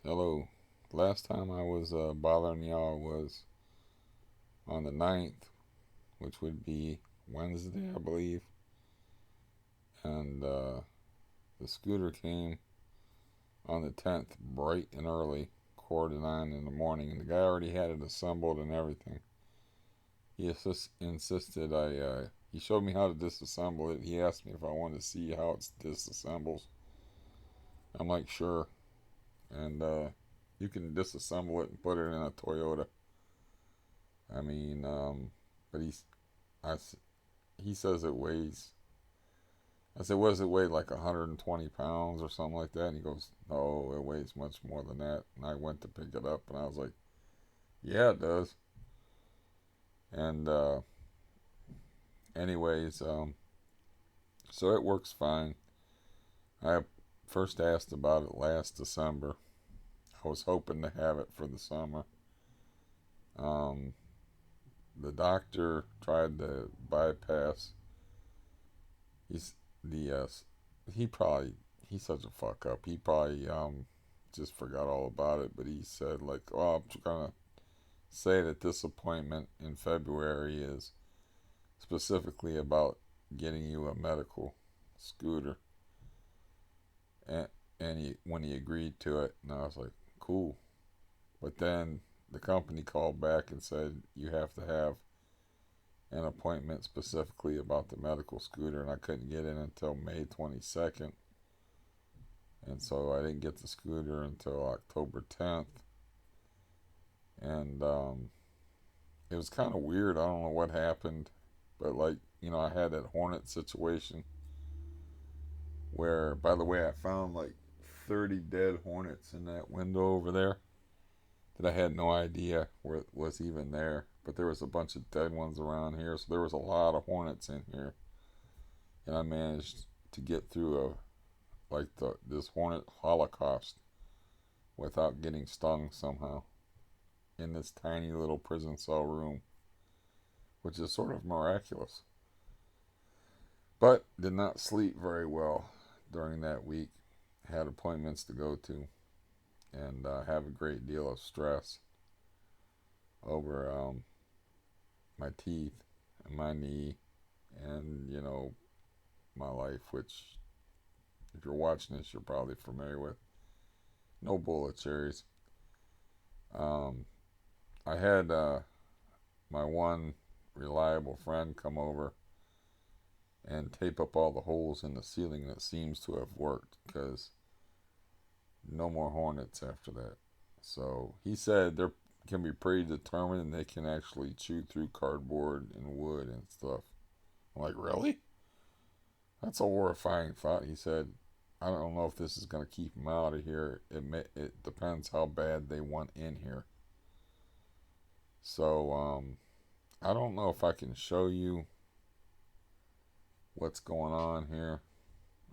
Hello. Last time I was bothering y'all was on the 9th, which would be Wednesday, I believe. And the scooter came on the 10th, bright and early, 8:45 in the morning. And the guy already had it assembled and everything. He insisted he showed me how to disassemble it. He asked me if I wanted to see how it disassembles. I'm like, sure. And you can disassemble it and put it in a Toyota. I mean, but I, he says it weighs. I said, what does it weigh? Like 120 pounds or something like that? And he goes, no, it weighs much more than that. And I went to pick it up, and I was like, yeah, it does. And anyways, so it works fine. I first asked about it last December. I was hoping to have it for the summer. Um, the doctor tried to bypass. He's the he probably he's such a fuck up. He probably just forgot all about it. But he said like, "Oh, I'm gonna say that this appointment in February is specifically about getting you a medical scooter." And when he agreed to it, and I was like, "Cool." But then the company called back and said you have to have an appointment specifically about the medical scooter, and I couldn't get in until May 22nd. And so I didn't get the scooter until October 10th. And it was kind of weird. I don't know what happened. But, like, I had that Hornet situation where, by the way, I found like 30 dead Hornets in that window over there that I had no idea where it was even there. But there was a bunch of dead ones around here. So there was a lot of Hornets in here. And I managed to get through this Hornet Holocaust without getting stung somehow in this tiny little prison cell room, which is sort of miraculous. But did not sleep very well during that week. Had appointments to go to, and have a great deal of stress over my teeth and my knee and my life, which if you're watching this, you're probably familiar with. No bullet cherries. Um, I had my one reliable friend come over and tape up all the holes in the ceiling, that seems to have worked because no more hornets after that. So he said they can be pretty determined and they can actually chew through cardboard and wood and stuff. I'm like, really? That's a horrifying thought. He said, I don't know if this is going to keep them out of here. It depends how bad they want in here. So I don't know if I can show you what's going on here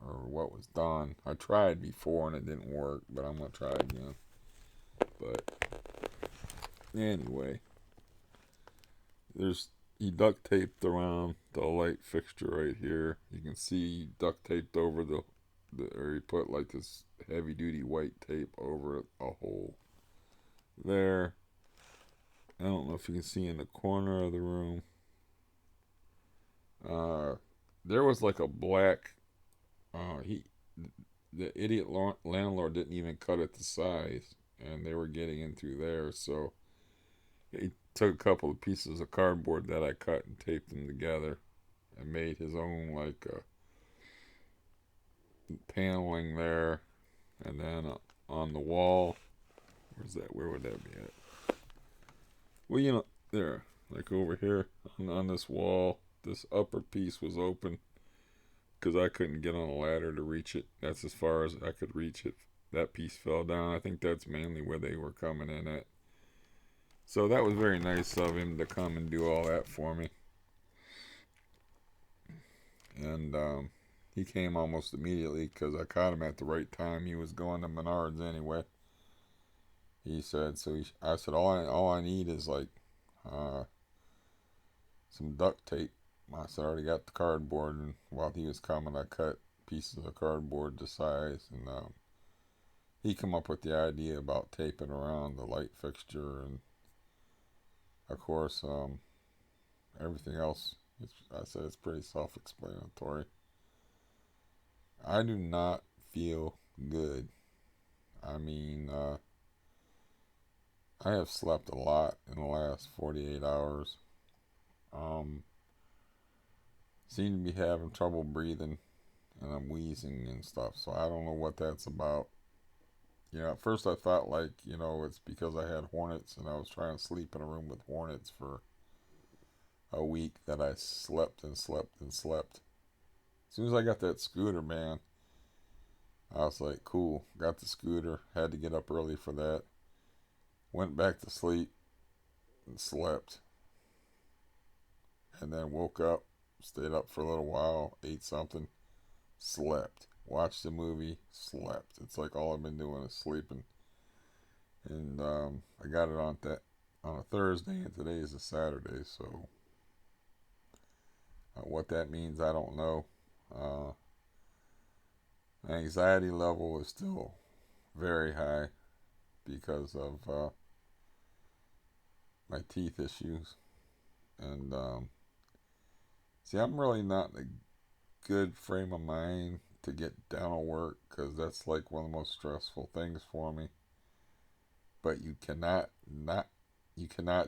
or what was done. I tried before and it didn't work, but I'm gonna try again. But anyway, there's he duct taped around the light fixture right here. You can see he duct taped over or he put like this heavy duty white tape over a hole there. I don't know if you can see in the corner of the room. Uh, there was like a black. He the idiot landlord didn't even cut it to size, and they were getting in through there. So he took a couple of pieces of cardboard that I cut and taped them together, and made his own like paneling there, and then on the wall. Where's that? Where would that be at? Well, there, like over here on this wall, this upper piece was open because I couldn't get on a ladder to reach it. That's as far as I could reach it. That piece fell down. I think that's mainly where they were coming in at. So that was very nice of him to come and do all that for me. And he came almost immediately because I caught him at the right time. He was going to Menards anyway. He said, I said, all I need is like uh, some duct tape. I said, I already got the cardboard. And while he was coming, I cut pieces of cardboard to size and he come up with the idea about taping around the light fixture, and of course, everything else. I said it's pretty self-explanatory. I do not feel good. I mean, I have slept a lot in the last 48 hours. Um, Seem to be having trouble breathing, and I'm wheezing and stuff. So I don't know what that's about. At first I thought like, it's because I had hornets and I was trying to sleep in a room with hornets for a week that I slept and slept and slept. As soon as I got that scooter, man, I was like, cool. Got the scooter. Had to get up early for that. Went back to sleep and slept. And then woke up, stayed up for a little while, ate something, slept. Watched a movie, slept. It's like all I've been doing is sleeping. And I got it on a Thursday, and today is a Saturday. So what that means, I don't know. Uh, Anxiety level is still very high because of my teeth issues. And see, I'm really not in a good frame of mind to get dental work because that's like one of the most stressful things for me. But you cannot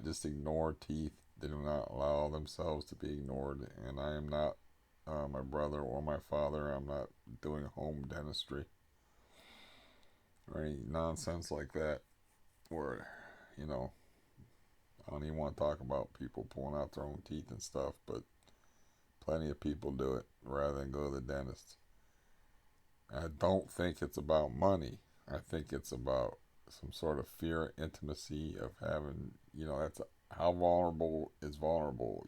just ignore teeth. They do not allow themselves to be ignored, and I am not my brother or my father. I'm not doing home dentistry or any nonsense like that. Or, you know, I don't even want to talk about people pulling out their own teeth and stuff, but plenty of people do it rather than go to the dentist. I don't think it's about money. I think it's about some sort of fear, intimacy of having, that's how vulnerable is vulnerable.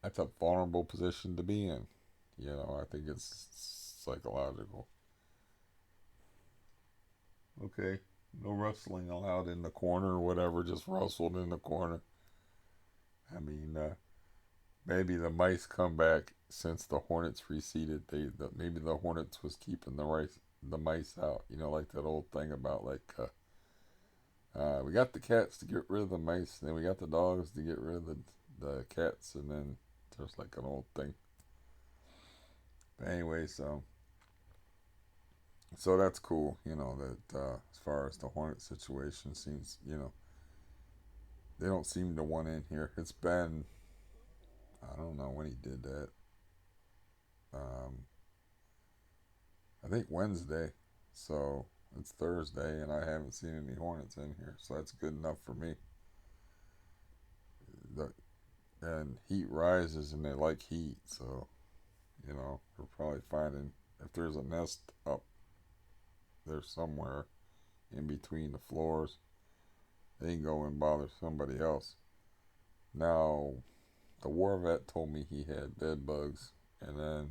That's a vulnerable position to be in. I think it's psychological. Okay, no rustling allowed in the corner or whatever, just rustled in the corner. I mean, maybe the mice come back since the hornets receded. Maybe the hornets was keeping the mice out. Like that old thing about like we got the cats to get rid of the mice, and then we got the dogs to get rid of the cats, and then there's like an old thing. But anyway, so that's cool. That as far as the hornet situation seems, they don't seem to want in here. It's been, I don't know when he did that. Um, I think Wednesday. So it's Thursday, and I haven't seen any hornets in here. So that's good enough for me. The, and heat rises, and they like heat. So, we're probably finding if there's a nest up there somewhere in between the floors, they can go and bother somebody else. Now, the war vet told me he had bed bugs, and then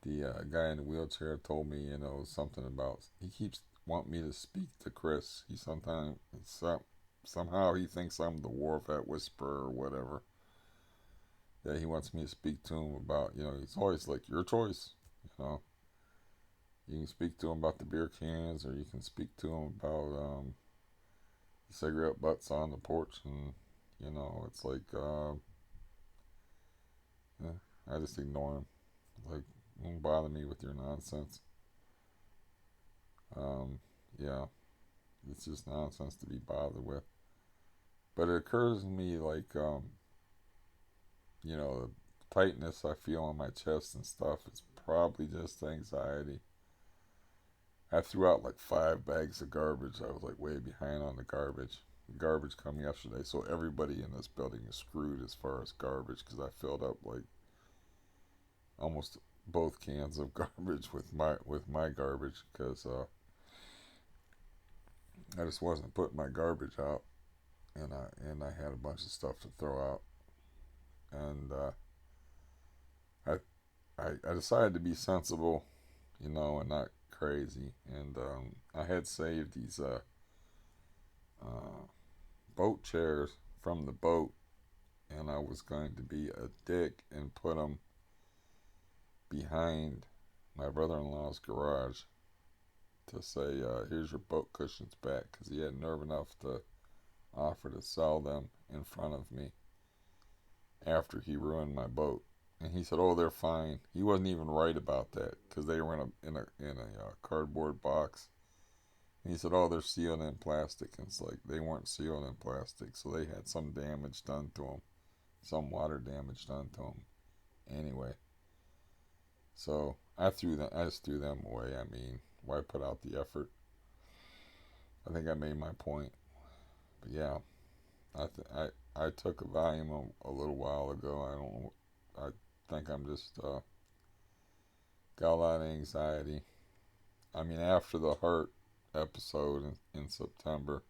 the guy in the wheelchair told me, something about he keeps wanting me to speak to Chris. He sometimes somehow he thinks I'm the war vet whisperer or whatever. Yeah, he wants me to speak to him about, he's always like, your choice. You can speak to him about the beer cans, or you can speak to him about cigarette butts on the porch, and it's like, yeah, I just ignore him. Like, don't bother me with your nonsense. Um, yeah, it's just nonsense to be bothered with. But it occurs to me like, the tightness I feel on my chest and stuff is probably just anxiety. I threw out like 5 bags of garbage. I was like way behind on the garbage. The garbage come yesterday, so everybody in this building is screwed as far as garbage because I filled up like almost both cans of garbage with my garbage because I just wasn't putting my garbage out, and I had a bunch of stuff to throw out, and I I decided to be sensible, and not crazy, and I had saved these uh, boat chairs from the boat, and I was going to be a dick and put them behind my brother-in-law's garage to say, here's your boat cushions back, because he had nerve enough to offer to sell them in front of me after he ruined my boat. And he said, "Oh, they're fine." He wasn't even right about that because they were in a cardboard box. And he said, "Oh, they're sealed in plastic." And it's like they weren't sealed in plastic, so they had some damage done to them, some water damage done to them. Anyway, so I just threw them away. I mean, why put out the effort? I think I made my point. But yeah, I took a Valium a little while ago. I don't know. I think I'm just got a lot of anxiety. I mean, after the heart episode in September,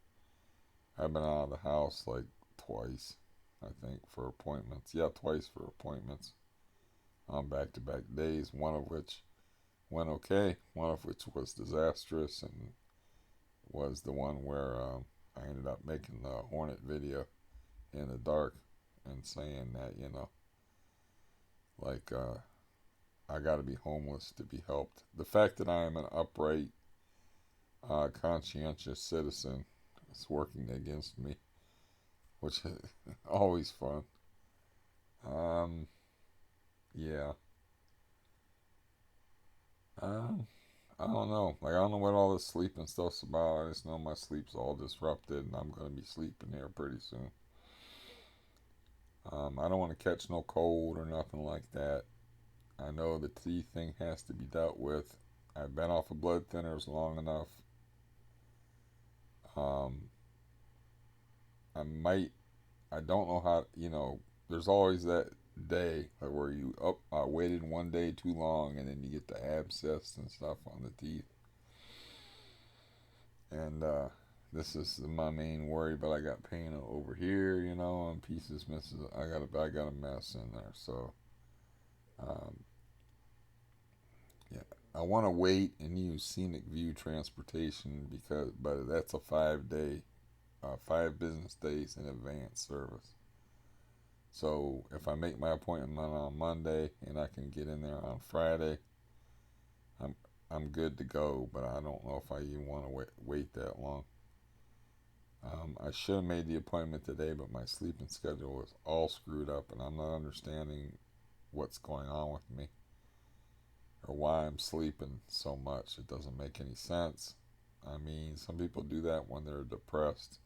I've been out of the house like twice, I think, for appointments. Yeah, twice for appointments on back to back days, one of which went okay, one of which was disastrous, and was the one where I ended up making the Hornet video in the dark and saying that, like, I gotta be homeless to be helped. The fact that I am an upright, conscientious citizen is working against me, which is always fun. Um, yeah. Um, I don't know. Like, I don't know what all this sleeping stuff's about. I just know my sleep's all disrupted, and I'm gonna be sleeping here pretty soon. I don't want to catch no cold or nothing like that. I know the teeth thing has to be dealt with. I've been off of blood thinners long enough. Um, I might. I don't know how. There's always that day where you waited one day too long, and then you get the abscess and stuff on the teeth. And this is my main worry. But I got pain over here, and pieces misses. I got a mess in there. So um, yeah, I want to wait and use Scenic View Transportation but that's a 5 day, 5 business days in advance service. So if I make my appointment on Monday and I can get in there on Friday, I'm I'm good to go. But I don't know if I even want to wait that long. I should have made the appointment today, but my sleeping schedule is all screwed up, and I'm not understanding what's going on with me or why I'm sleeping so much. It doesn't make any sense. I mean, some people do that when they're depressed.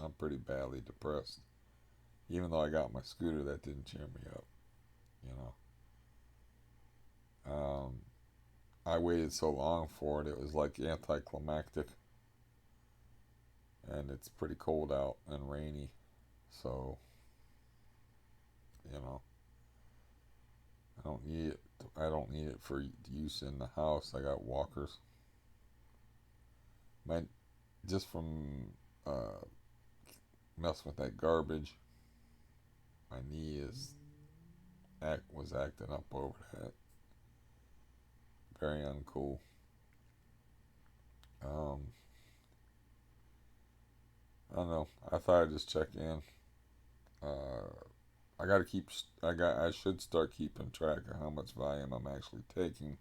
I'm pretty badly depressed. Even though I got my scooter, that didn't cheer me up, you know. I waited so long for it, it was like anticlimactic. And it's pretty cold out and rainy. So, you know, I don't need it. I don't need it for use in the house. I got walkers. My just from uh, messing with that garbage, my knee was acting up over that. Very uncool. Um, I don't know. I thought I'd just check in. Uh, I gotta keep. I should start keeping track of how much volume I'm actually taking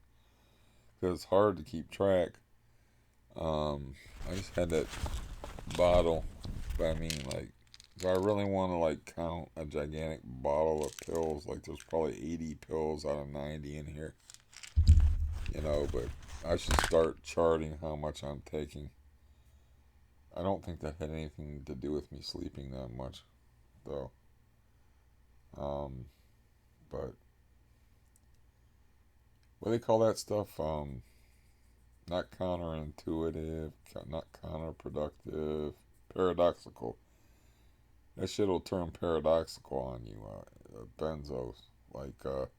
because it's hard to keep track. I just had that bottle, but I mean, like, if I really want to like count a gigantic bottle of pills, like there's probably 80 pills out of 90 in here, But I should start charting how much I'm taking. I don't think that had anything to do with me sleeping that much, though. Um, but what do they call that stuff? Not counterintuitive, not counterproductive, paradoxical. That shit'll turn paradoxical on you. Benzos, like the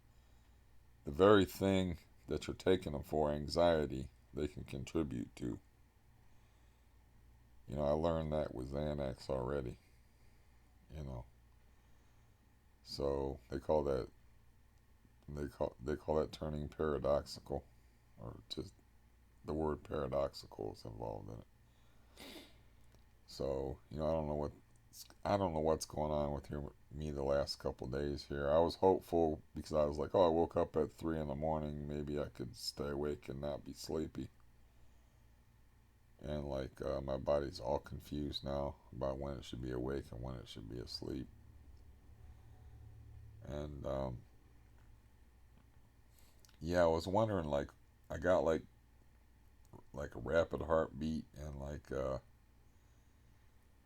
very thing that you're taking them for, anxiety, they can contribute to. I learned that with Xanax already. You know, so they call that turning paradoxical, or just the word paradoxical is involved in it. So I don't know I don't know what's going on with me the last couple days here. I was hopeful because I was like, oh, I woke up at 3 in the morning. Maybe I could stay awake and not be sleepy. And like my body's all confused now about when it should be awake and when it should be asleep. And yeah, I was wondering like I got like a rapid heartbeat and like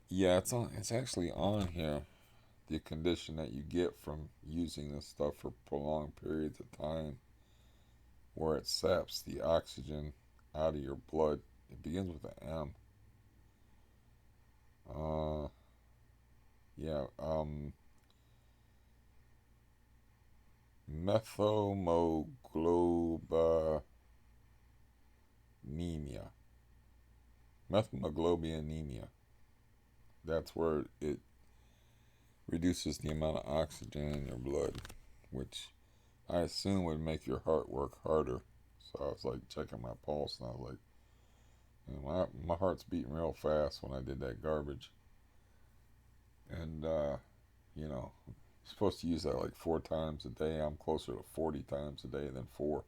yeah, it's actually on here. The condition that you get from using this stuff for prolonged periods of time, where it saps the oxygen out of your blood. It begins with an M. Uh, yeah, methemoglobinemia. Methemoglobinemia. That's where it reduces the amount of oxygen in your blood, which I assume would make your heart work harder. So I was like checking my pulse, and I was like, my heart's beating real fast when I did that garbage. And you know, you're supposed to use that like 4 times a day. I'm closer to 40 times a day than four,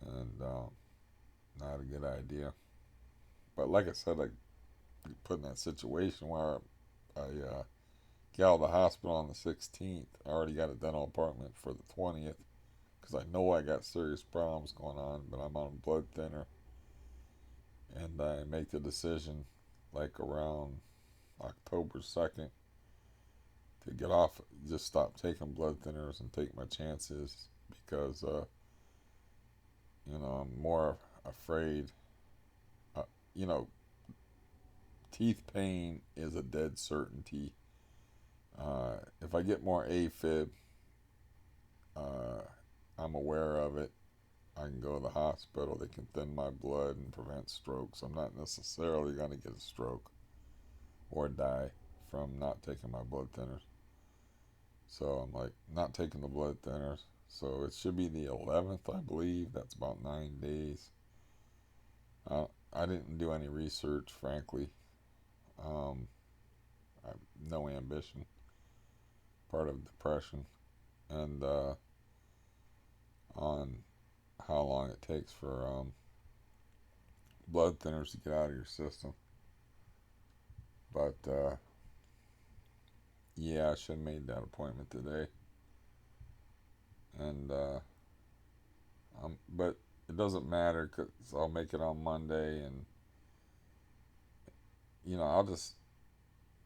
and not a good idea. But like I said, I put in that situation where I got out of the hospital on the 16th. I already got a dental appointment for the 20th because I know I got serious problems going on, but I'm on a blood thinner, and I make the decision like around October 2nd to get off, just stop taking blood thinners and take my chances because, I'm more afraid. Uh, you know, teeth pain is a dead certainty. If I get more AFib, uh, I'm aware of it. I can go to the hospital. They can thin my blood and prevent strokes. I'm not necessarily going to get a stroke or die from not taking my blood thinners. So I'm like, not taking the blood thinners. So it should be the 11th, I believe. That's about 9 days. I didn't do any research, frankly. Um, I have no ambition. Part of depression. And on how long it takes for blood thinners to get out of your system. But yeah, I should have made that appointment today. And but it doesn't matter because I'll make it on Monday, and I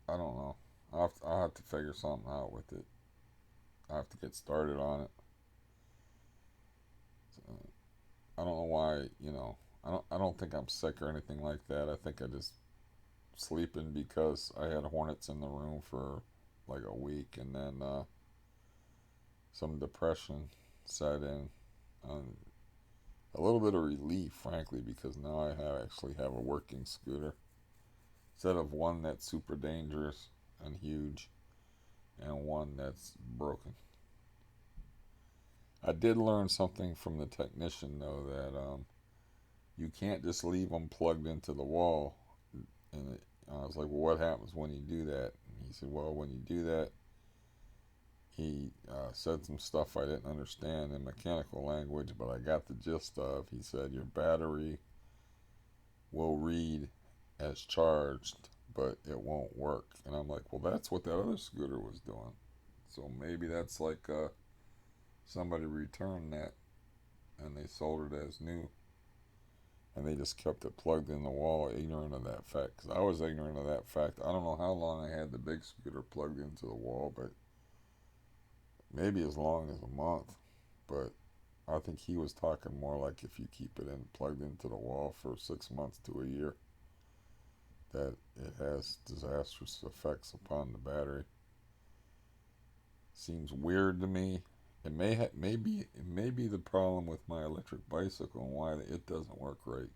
don't know. I'll have to figure something out with it. I have to get started on it. So, I don't know why. I don't think I'm sick or anything like that. I think I just sleeping because I had hornets in the room for like a week, and then some depression set in. Um, a little bit of relief, frankly, because now actually have a working scooter instead of one that's super dangerous and huge and one that's broken. I did learn something from the technician though, that you can't just leave them plugged into the wall. And I was like, well, what happens when you do that? And he said, well, when you do that, he said some stuff I didn't understand in mechanical language, but I got the gist of. He said your battery will read as charged, but it won't work. And I'm like, well, that's what that other scooter was doing. So maybe that's like somebody returned that and they sold it as new, and they just kept it plugged in the wall, ignorant of that fact. Because I was ignorant of that fact. I don't know how long I had the big scooter plugged into the wall, but maybe as long as a month. But I think he was talking more like if you keep it in plugged into the wall for 6 months to a year, that it has disastrous effects upon the battery. Seems weird to me. It may be the problem with my electric bicycle and why it doesn't work right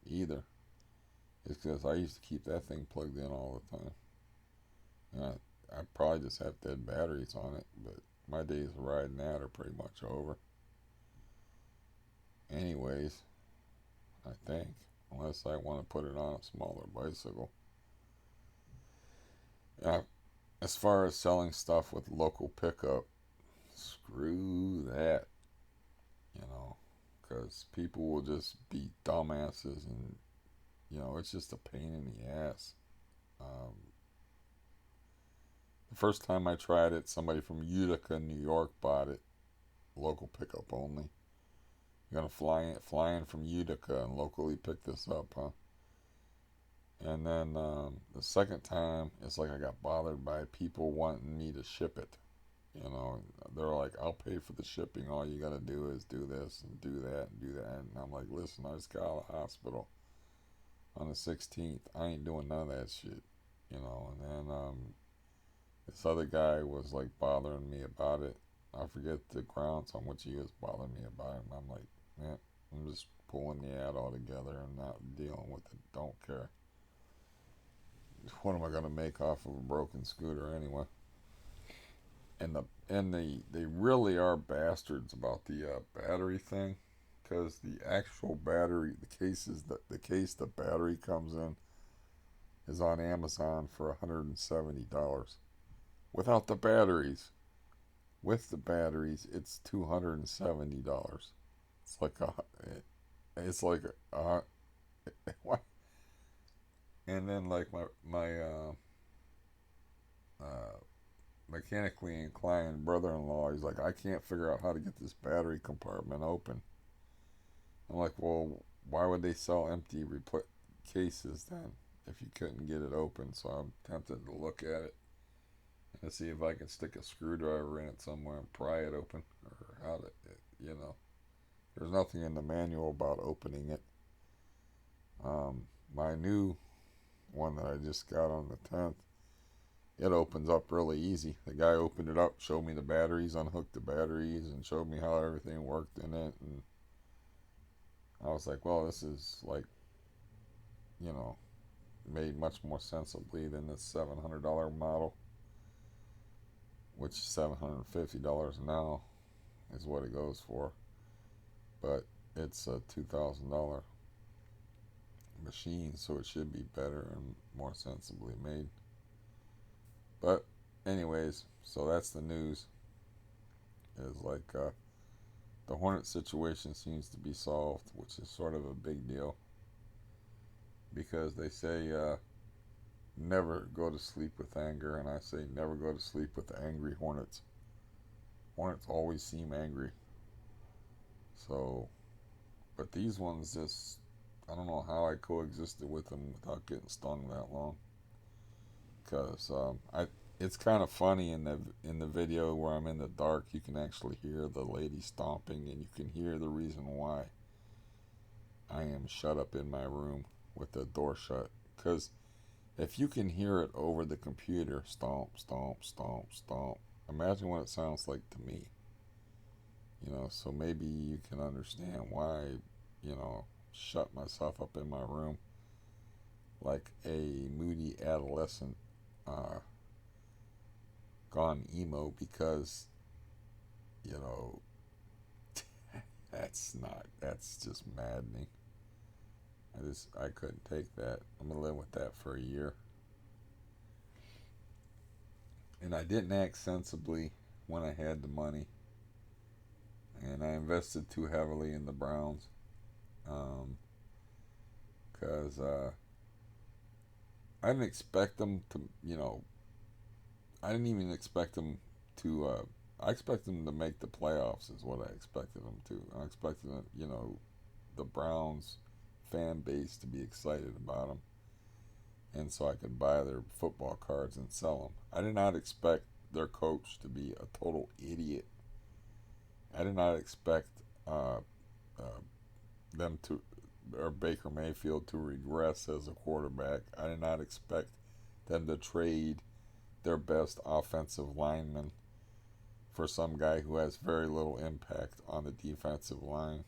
either. It's because I used to keep that thing plugged in all the time. And I probably just have dead batteries on it, but my days of riding that are pretty much over. Anyways, I think, unless I want to put it on a smaller bicycle. Uh, as far as selling stuff with local pickup, screw that, you know, because people will just be dumbasses and, it's just a pain in the ass. Um, the first time I tried it, somebody from Utica, New York bought it, local pickup only. You're gonna fly in from Utica and locally pick this up, huh? And then the second time, it's like I got bothered by people wanting me to ship it. They're like, I'll pay for the shipping. All you gotta do is do this and do that and do that. And I'm like, listen, I just got out of the hospital on the 16th. I ain't doing none of that shit. And then this other guy was like bothering me about it. I forget the grounds on which he was bothering me about it. And I'm like, man, I'm just pulling the ad all together and not dealing with it. Don't care. What am I gonna make off of a broken scooter anyway? And they really are bastards about the battery thing, because the actual battery, the case the battery comes in, is on Amazon for $170. Without the batteries, with the batteries, it's $270. It's like it's like what? And then like my uh, mechanically inclined brother-in-law, he's like, I can't figure out how to get this battery compartment open. I'm like, well, why would they sell empty cases then if you couldn't get it open? So I'm tempted to look at it and see if I can stick a screwdriver in it somewhere and pry it open, or how to, you know. There's nothing in the manual about opening it. My new one that I just got on the 10th, it opens up really easy. The guy opened it up, showed me the batteries, unhooked the batteries, and showed me how everything worked in it. And I was like, well, this is like, you know, made much more sensibly than this $700 model, which $750 now is what it goes for. But it's a $2,000 machine, so it should be better and more sensibly made. But anyways, so that's the news. Is like the Hornet situation seems to be solved, which is sort of a big deal, because they say never go to sleep with anger, and I say never go to sleep with angry hornets. Hornets always seem angry. So, but these ones just, I don't know how I coexisted with them without getting stung that long. Because it's kind of funny in the video where I'm in the dark. You can actually hear the lady stomping, and you can hear the reason why I am shut up in my room with the door shut. Because if you can hear it over the computer, stomp, stomp, stomp, stomp, imagine what it sounds like to me. So maybe you can understand why, shut myself up in my room like a moody adolescent gone emo, because, you know, that's just maddening. I couldn't take that. I'm gonna live with that for a year. And I didn't act sensibly when I had the money, and I invested too heavily in the Browns, because I didn't expect them to, I didn't even expect them to. I expected them to make the playoffs, is what I expected them to. I expected them, the Browns fan base to be excited about them, and so I could buy their football cards and sell them. I did not expect their coach to be a total idiot. I did not expect uh, them to, or Baker Mayfield to regress as a quarterback. I did not expect them to trade their best offensive lineman for some guy who has very little impact on the defensive line.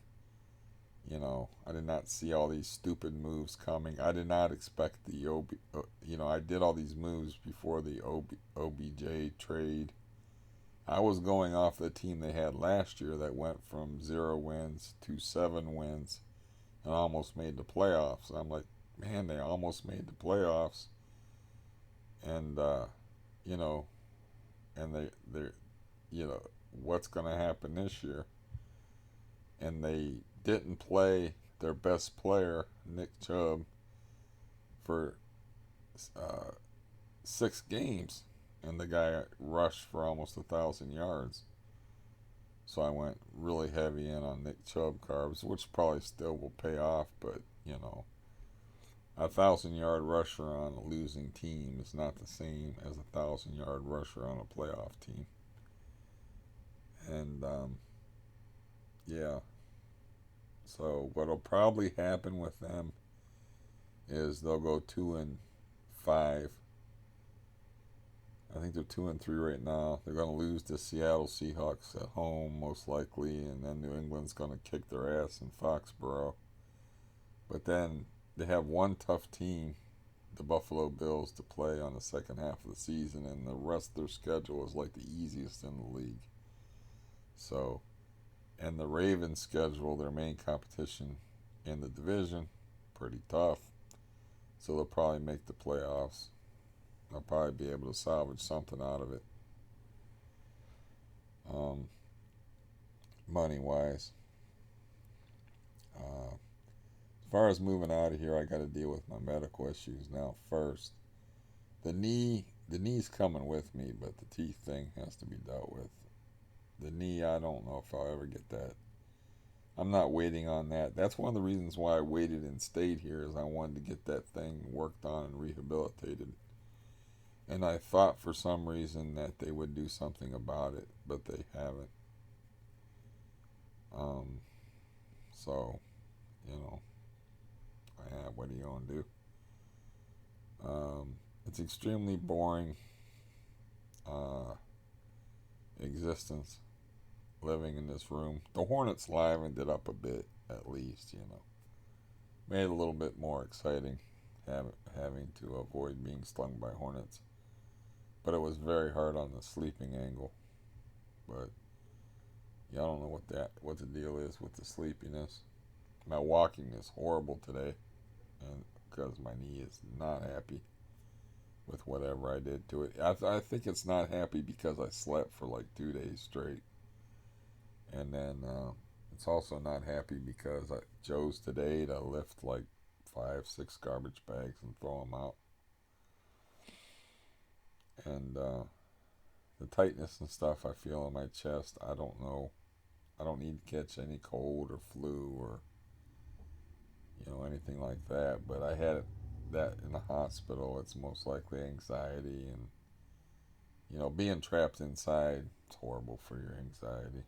I did not see all these stupid moves coming. I did not expect I did all these moves before the OBJ trade. I was going off the team they had last year that went from 0 wins to 7 wins and almost made the playoffs. I'm like, man, they almost made the playoffs. And you know, and they you know what's going to happen this year, and they didn't play their best player, Nick Chubb, for uh, 6 games, and the guy rushed for almost 1,000 yards. So I went really heavy in on Nick Chubb carbs, which probably still will pay off, but 1,000 yard rusher on a losing team is not the same as 1,000 yard rusher on a playoff team. And yeah, so what'll probably happen with them is they'll go 2-5. I think they're 2-3 right now. They're going to lose to Seattle Seahawks at home most likely, and then New England's going to kick their ass in Foxborough. But then they have one tough team, the Buffalo Bills, to play on the second half of the season, and the rest of their schedule is like the easiest in the league. So, and the Ravens schedule, their main competition in the division, pretty tough. So they'll probably make the playoffs. They'll probably be able to salvage something out of it, money wise. As far as moving out of here, I got to deal with my medical issues now first. The knee's coming with me, but the teeth thing has to be dealt with. The knee, I don't know if I'll ever get that. I'm not waiting on that. That's one of the reasons why I waited and stayed here, is I wanted to get that thing worked on and rehabilitated. And I thought for some reason that they would do something about it, but they haven't. So, you know, what are you going to do? It's extremely boring existence living in this room. The Hornets livened it up a bit, at least, Made it a little bit more exciting, having to avoid being stung by hornets. But it was very hard on the sleeping angle. But yeah, I don't know what the deal is with the sleepiness. My walking is horrible today, and because my knee is not happy with whatever I did to it. I think it's not happy because I slept for like 2 days straight, and then it's also not happy because I chose today to lift like 5, 6 garbage bags and throw them out, and the tightness and stuff I feel in my chest, I don't know. I don't need to catch any cold or flu or anything like that. But I had that in the hospital. It's most likely anxiety, and being trapped inside, it's horrible for your anxiety.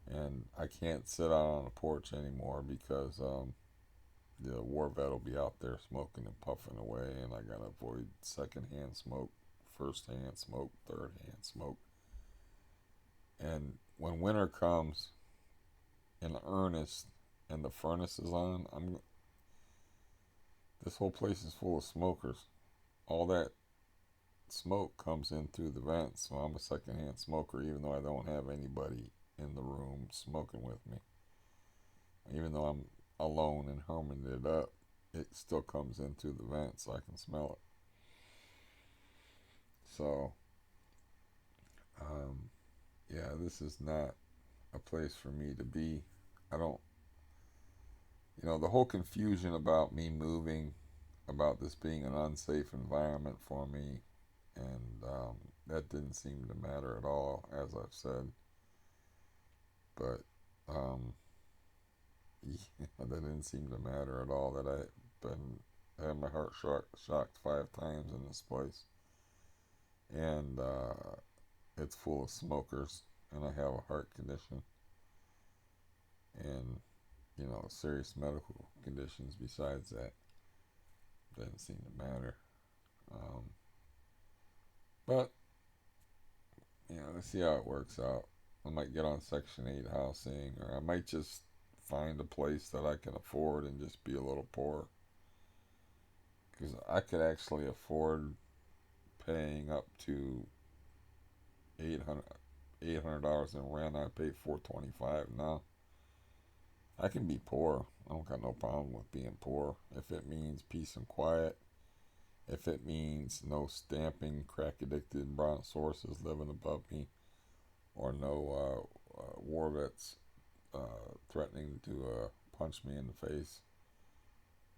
And I can't sit out on a porch anymore because the war vet will be out there smoking and puffing away, and I gotta avoid secondhand smoke, first-hand smoke, third-hand smoke. And when winter comes in earnest and the furnace is on, this whole place is full of smokers. All that smoke comes in through the vents, so I'm a secondhand smoker, even though I don't have anybody in the room smoking with me. Even though I'm alone and humming it up, it still comes in through the vents, so I can smell it. So, yeah, this is not a place for me to be. I don't, the whole confusion about me moving, about this being an unsafe environment for me, and that didn't seem to matter at all, as I've said. But yeah, that didn't seem to matter at all. That I had my heart shocked 5 times in this place, and it's full of smokers, and I have a heart condition, and serious medical conditions besides that. Doesn't seem to matter. But let's see how it works out. I might get on Section 8 housing, or I might just find a place that I can afford and just be a little poor. Because I could actually afford paying up to $800 in rent. I pay $425 now. I can be poor. I don't got no problem with being poor if it means peace and quiet If it means no stamping crack-addicted brontosauruses living above me, or no war vets threatening to punch me in the face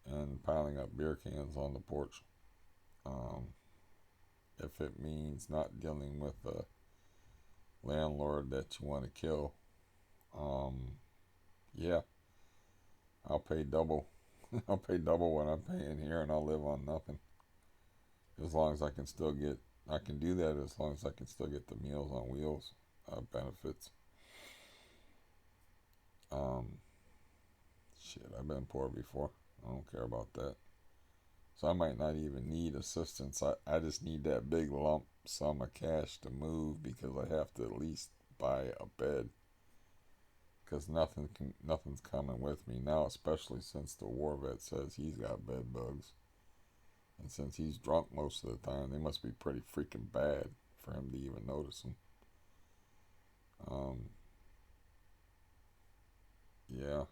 and piling up beer cans on the porch. Um, if it means not dealing with a landlord that you want to kill, um, yeah, I'll pay double. I'll pay double what I'm paying here, and I'll live on nothing. As long as I can still get, I can do that as long as I can still get the Meals on Wheels benefits. Um, Shit, I've been poor before. I don't care about that. So I might not even need assistance. I just need that big lump sum of cash to move because I have to at least buy a bed. Because nothing's coming with me now, especially since the war vet says he's got bed bugs. And since he's drunk most of the time, they must be pretty freaking bad for him to even notice them. Um, yeah,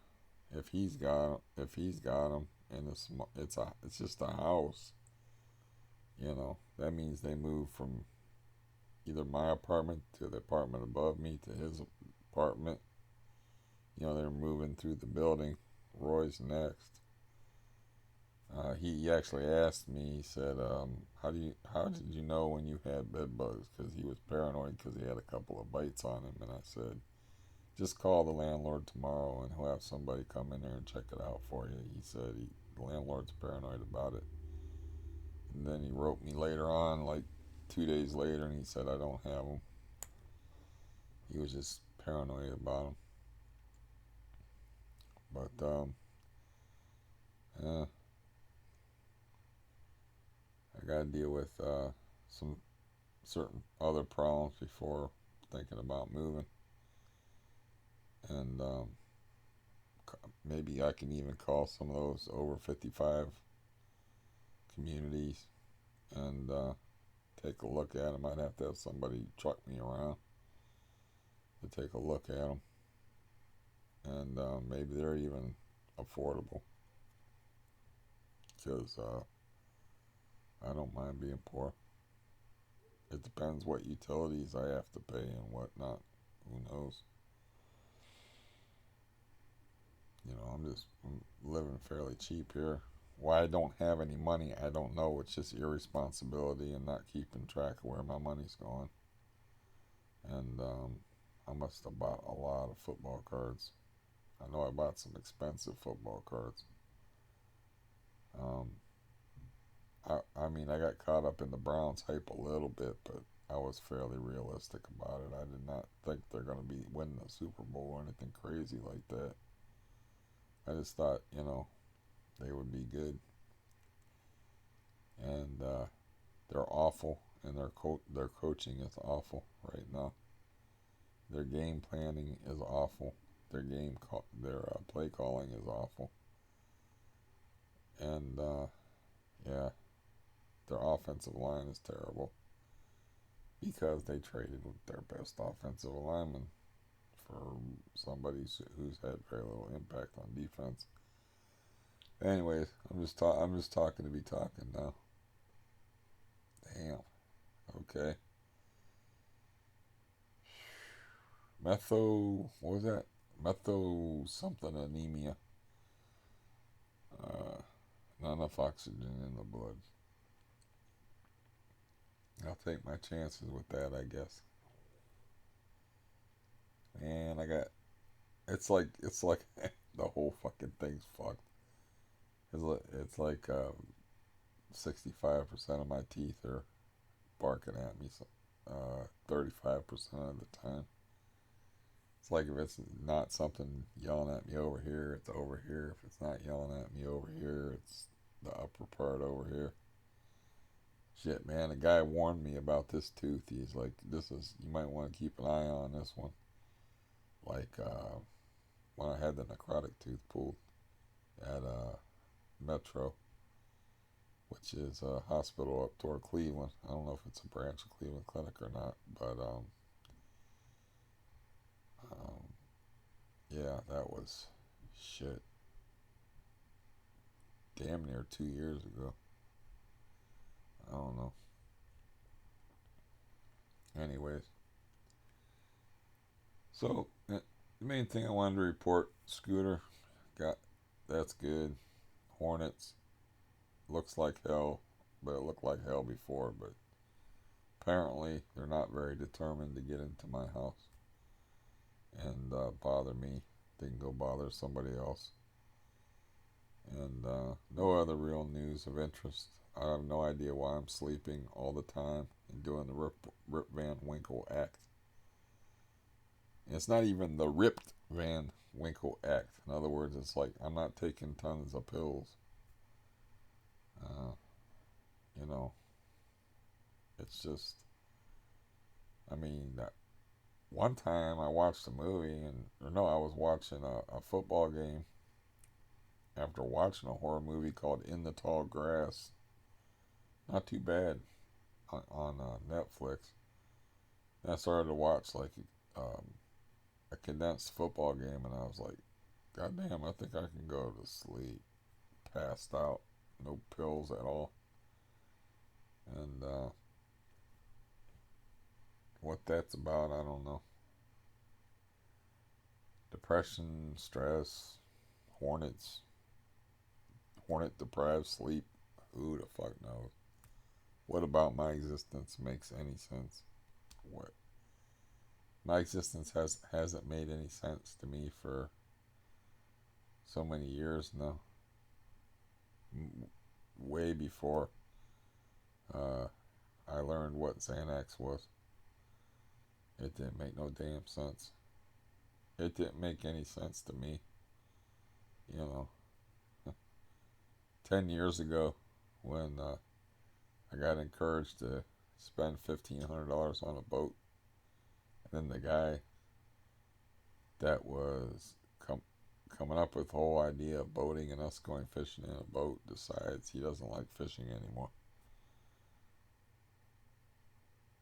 if he's got them, and it's just a house, that means they move from either my apartment to the apartment above me to his apartment. They're moving through the building. Roy's next. He actually asked me. He said, how did you know when you had bed bugs?" Because he was paranoid because he had a couple of bites on him. And I said, "Just call the landlord tomorrow, and he'll have somebody come in there and check it out for you." He said the landlord's paranoid about it. And then he wrote me later on, like 2 days later, and he said, "I don't have them." He was just paranoid about them. But yeah, I got to deal with some certain other problems before thinking about moving. And maybe I can even call some of those over 55 communities and take a look at them. I'd have to have somebody truck me around to take a look at them. And maybe they're even affordable because I don't mind being poor. It depends what utilities I have to pay and whatnot. Who knows? I'm living fairly cheap here. Why I don't have any money, I don't know. It's just irresponsibility and not keeping track of where my money's going. And I must have bought a lot of football cards. I know I bought some expensive football cards. Um, I mean, I got caught up in the Browns hype a little bit, but I was fairly realistic about it. I did not think they're going to be winning the Super Bowl or anything crazy like that. I just thought, they would be good. And they're awful, and their coaching is awful right now. Their game planning is awful. Their play calling is awful. And yeah, their offensive line is terrible because they traded with their best offensive lineman for somebody who's had very little impact on defense. Anyways, I'm just talking to be talking now. Damn. Okay. What was that? Metho something anemia. Uh, Not enough oxygen in the blood. I'll take my chances with that, I guess. And it's like the whole fucking thing's fucked. It's like 65% of my teeth are barking at me, 35% of the time. It's like if it's not something yelling at me over here, it's over here. If it's not yelling at me over here, it's the upper part over here. Shit, man, a guy warned me about this tooth. He's like, you might want to keep an eye on this one. Like, when I had the necrotic tooth pulled at Metro, which is a hospital up toward Cleveland. I don't know if it's a branch of Cleveland Clinic or not, but um, yeah, that was shit. Damn near 2 years ago. I don't know. Anyways, so the main thing I wanted to report: Scooter got that's good. Hornets looks like hell, but it looked like hell before. But apparently, they're not very determined to get into my house and bother me. They can go bother somebody else. And no other real news of interest. I have no idea why I'm sleeping all the time and doing the Rip Van Winkle act. And it's not even the Ripped Van Winkle act. In other words, it's like I'm not taking tons of pills. Uh, you know, it's just, I mean, one time I watched a movie, or no, I was watching a football game after watching a horror movie called In the Tall Grass. Not too bad on Netflix. And I started to watch like um, a condensed football game, and I was like, God damn, I think I can go to sleep. Passed out, no pills at all. And what that's about, I don't know. Depression, stress, hornets, hornet deprived sleep. Who the fuck knows? What about my existence makes any sense? What? My existence hasn't made any sense to me for so many years now. Way before uh, I learned what Xanax was. It didn't make no damn sense. It didn't make any sense to me. You know, 10 years ago when I got encouraged to spend $1,500 on a boat, and then the guy that was coming up with the whole idea of boating and us going fishing in a boat decides he doesn't like fishing anymore.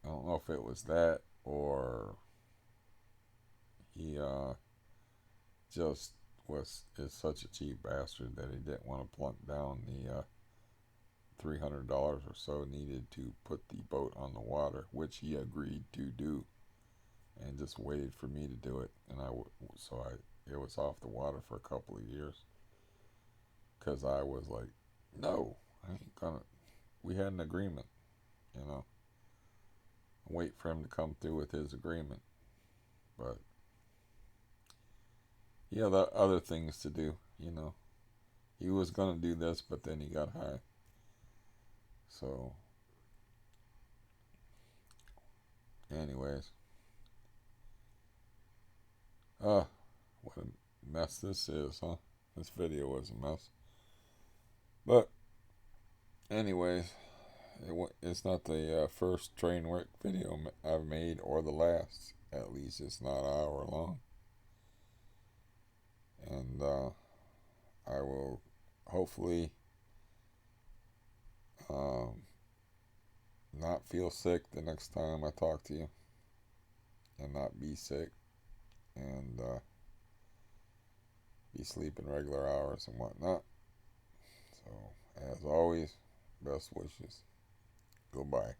I don't know if it was that or he just is such a cheap bastard that he didn't want to plunk down the $300 or so needed to put the boat on the water, which he agreed to do, and just waited for me to do it. And it was off the water for a couple of years because I was like, no, I ain't gonna. We had an agreement, you know. Wait for him to come through with his agreement, but he had other things to do, you know. He was gonna do this, but then he got high. So, anyways, what a mess this is, huh? This video was a mess. But, anyways, it's not the first train wreck video I've made, or the last. At least it's not an hour long. And I will hopefully um, not feel sick the next time I talk to you, and not be sick, and be sleeping regular hours and whatnot. So, as always, best wishes. Goodbye.